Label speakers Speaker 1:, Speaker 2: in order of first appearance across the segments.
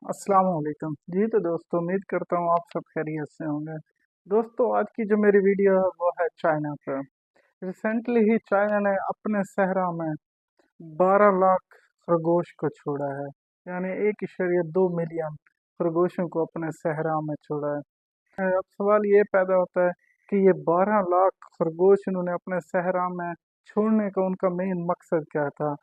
Speaker 1: अस्सलाम वालेकुम जी। तो दोस्तों, उम्मीद करता हूँ आप सब खैरियत से होंगे। दोस्तों, आज की जो मेरी वीडियो है वो है चाइना पर। रिसेंटली ही चाइना ने अपने सहरा में 12 लाख खरगोश को छोड़ा है, यानी 1.2 मिलियन खरगोशों को अपने सहरा में छोड़ा है। अब सवाल ये पैदा होता है कि ये 12 लाख खरगोश इन्होंने अपने सहरा में छोड़ने का उनका मेन मकसद क्या था।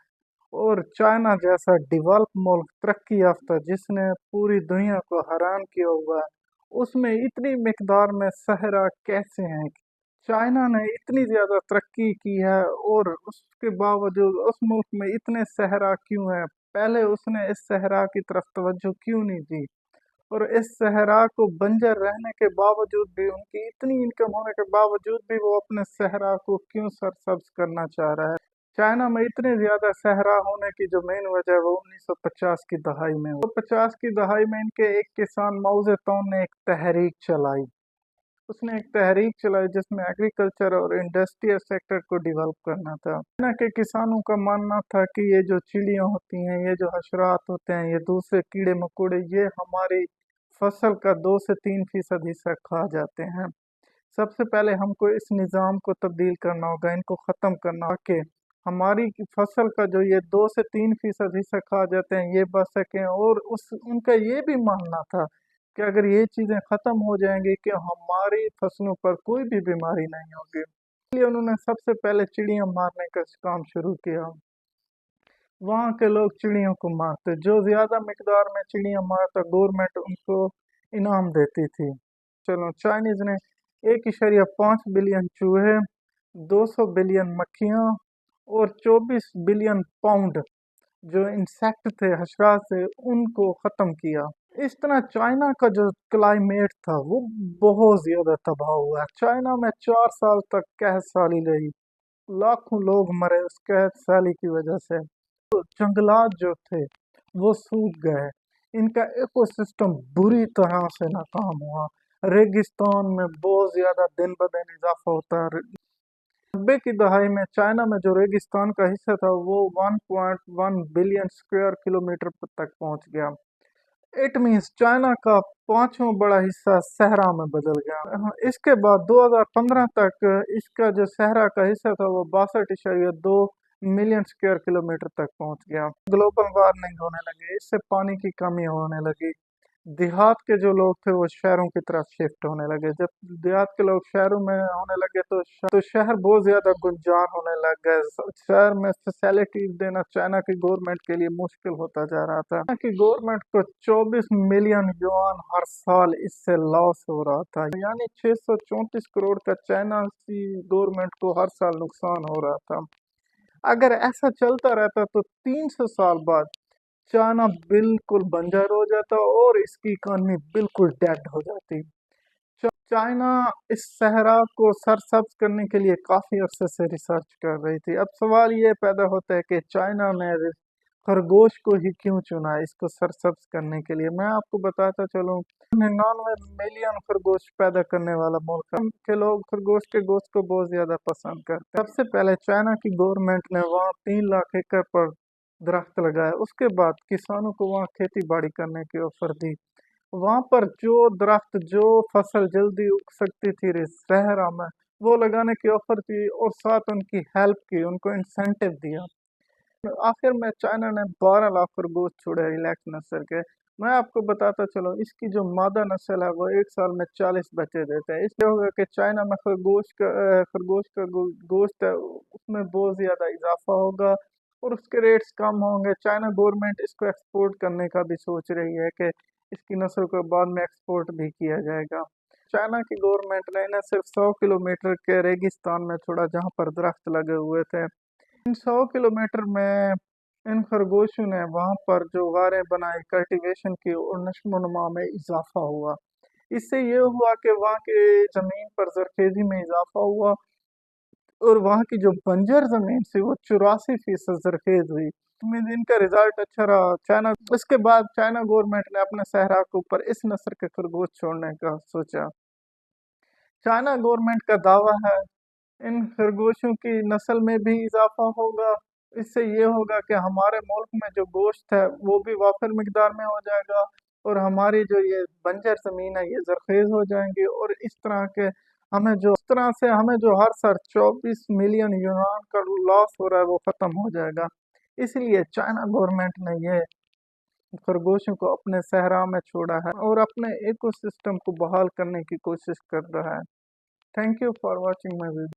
Speaker 1: और चाइना जैसा डेवलप मुल्क, तरक्की याफ्ता, जिसने पूरी दुनिया को हैरान किया हुआ है, उसमें इतनी मिकदार में सहरा कैसे हैं? चाइना ने इतनी ज़्यादा तरक्की की है और उसके बावजूद उस मुल्क में इतने सहरा क्यों हैं? पहले उसने इस सहरा की तरफ तवज्जो क्यों नहीं दी? और इस सहरा को बंजर रहने के बावजूद भी, उनकी इतनी इनकम होने के बावजूद भी, वो अपने सहरा को क्यों सरसब्ज करना चाह रहा है? चाइना में इतने ज्यादा सहरा होने की जो मेन वजह है वो 1950 की दहाई में हुई। तो 50 की दहाई में इनके एक किसान माओ जेतुंग ने एक तहरीक चलाई। उसने एक तहरीक चलाई जिसमें एग्रीकल्चर और इंडस्ट्रियल सेक्टर को डेवलप करना था। चाइना के किसानों का मानना था कि ये जो चिड़ियाँ होती हैं, ये जो हशरात होते हैं, ये दूसरे कीड़े मकोड़े, ये हमारी फसल का 2 से 3% हिस्सा खा जाते हैं। सबसे पहले हमको इस निज़ाम को तब्दील करना होगा, इनको ख़त्म करना होगा कि हमारी फसल का जो ये 2 से 3% हिस्सा खा जाते हैं ये बच सकें। और उस उनका ये भी मानना था कि अगर ये चीज़ें ख़त्म हो जाएंगी कि हमारी फसलों पर कोई भी बीमारी नहीं होगी। इसलिए उन्होंने सबसे पहले चिड़ियाँ मारने का काम शुरू किया। वहाँ के लोग चिड़ियों को मारते, जो ज़्यादा मिकदार में चिड़ियाँ मारता गवर्नमेंट उनको इनाम देती थी। चलो, चाइनीज़ ने 1.5 बिलियन चूहे, 200 बिलियन मक्खियाँ और 24 बिलियन पाउंड जो इंसेक्ट थे, हशरात थे, उनको ख़त्म किया। इस तरह चाइना का जो क्लाइमेट था वो बहुत ज़्यादा तबाह हुआ। चाइना में 4 साल तक कहत साली रही, लाखों लोग मरे उस कहत साली की वजह से। जंगलात जो थे वो सूख गए, इनका इकोसिस्टम बुरी तरह से नाकाम हुआ। रेगिस्तान में बहुत ज़्यादा दिन ब दिन इजाफा होता है। 90 की दहाई में चाइना में जो रेगिस्तान का हिस्सा था वो 1.1 बिलियन स्क्वायर किलोमीटर तक पहुंच गया। इट मीन्स चाइना का पांचवा बड़ा हिस्सा सहरा में बदल गया। इसके बाद 2015 तक इसका जो सहरा का हिस्सा था वो 62.2 मिलियन स्क्वायर किलोमीटर तक पहुंच गया। ग्लोबल वार्मिंग होने लगी, इससे पानी की कमी होने लगी। देहात के जो लोग थे वो शहरों की तरफ शिफ्ट होने लगे। जब देहात के लोग शहरों में होने लगे तो शहर बहुत ज्यादा गुंजान होने लग गए। शहर में फैसिलिटीज देना चाइना की गवर्नमेंट के लिए मुश्किल होता जा रहा था। चाइना की गवर्नमेंट को 24 मिलियन युआन हर साल इससे लॉस हो रहा था, यानी 634 करोड़ का चाइना की गवर्नमेंट को हर साल नुकसान हो रहा था। अगर ऐसा चलता रहता तो 300 साल बाद चाइना बिल्कुल बंजर हो जाता और इसकी इकॉनमी बिल्कुल डेड हो जाती। चाइना इस सहरा को सरसब्ज करने के लिए काफी अरसे से रिसर्च कर रही थी। अब सवाल ये पैदा होता है कि चाइना ने खरगोश को ही क्यों चुना इसको सरसब्ज करने के लिए। मैं आपको बताता चलूं, 99 मिलियन खरगोश पैदा करने वाला मुल्क है के लोग खरगोश के गोश्त को बहुत ज्यादा पसंद करते हैं। सबसे पहले चाइना की गवर्नमेंट ने वहाँ 3 लाख एकड़ पर दरख्त लगाए, उसके बाद किसानों को वहाँ खेती बाड़ी करने की ऑफर दी। वहां पर जो दरख्त, जो फसल जल्दी उग सकती थी सहरा में, वो लगाने की ऑफर दी और साथ उनकी हेल्प की, उनको इंसेंटिव दिया। आखिर में चाइना ने 12 लाख खरगोश छोड़े रिलैक्स नस्ल के। मैं आपको बताता चलो, इसकी जो मादा नस्ल है वो एक साल में 40 बच्चे देते हैं। इसलिए होगा कि चाइना में खरगोश का गोश्त है उसमें बहुत ज्यादा इजाफा होगा और उसके रेट्स कम होंगे। चाइना गवर्नमेंट इसको एक्सपोर्ट करने का भी सोच रही है कि इसकी नस्ल को बाद में एक्सपोर्ट भी किया जाएगा। चाइना की गवर्नमेंट ने इन्हें सिर्फ 100 किलोमीटर के रेगिस्तान में छोड़ा जहाँ पर दरख्त लगे हुए थे। इन 100 किलोमीटर में इन खरगोशों ने वहां पर जो गारें बनाई, कल्टीवेशन की और नशो नुमा में इजाफा हुआ। इससे ये हुआ कि वहाँ की जमीन पर जरखेजी में इजाफा हुआ और वहाँ की जो बंजर जमीन थी वो 84% जरखेज हुई। इनका रिजल्ट अच्छा रहा। चाइना उसके बाद चाइना गवर्नमेंट ने अपने सहरा के ऊपर इस नस्ल के खरगोश छोड़ने का सोचा। चाइना गवर्नमेंट का दावा है इन खरगोशों की नस्ल में भी इजाफा होगा। इससे ये होगा कि हमारे मुल्क में जो गोश्त है वो भी वाफिर मिकदार में हो जाएगा और हमारी जो ये बंजर ज़मीन है ये ज़रख़ेज़ हो जाएंगी, और इस तरह से हमें जो हर साल 24 मिलियन यूनान का लॉस हो रहा है वो ख़त्म हो जाएगा। इसलिए चाइना गवर्नमेंट ने ये खरगोशों को अपने सहरा में छोड़ा है और अपने इकोसिस्टम को बहाल करने की कोशिश कर रहा है। Thank you for watching my video.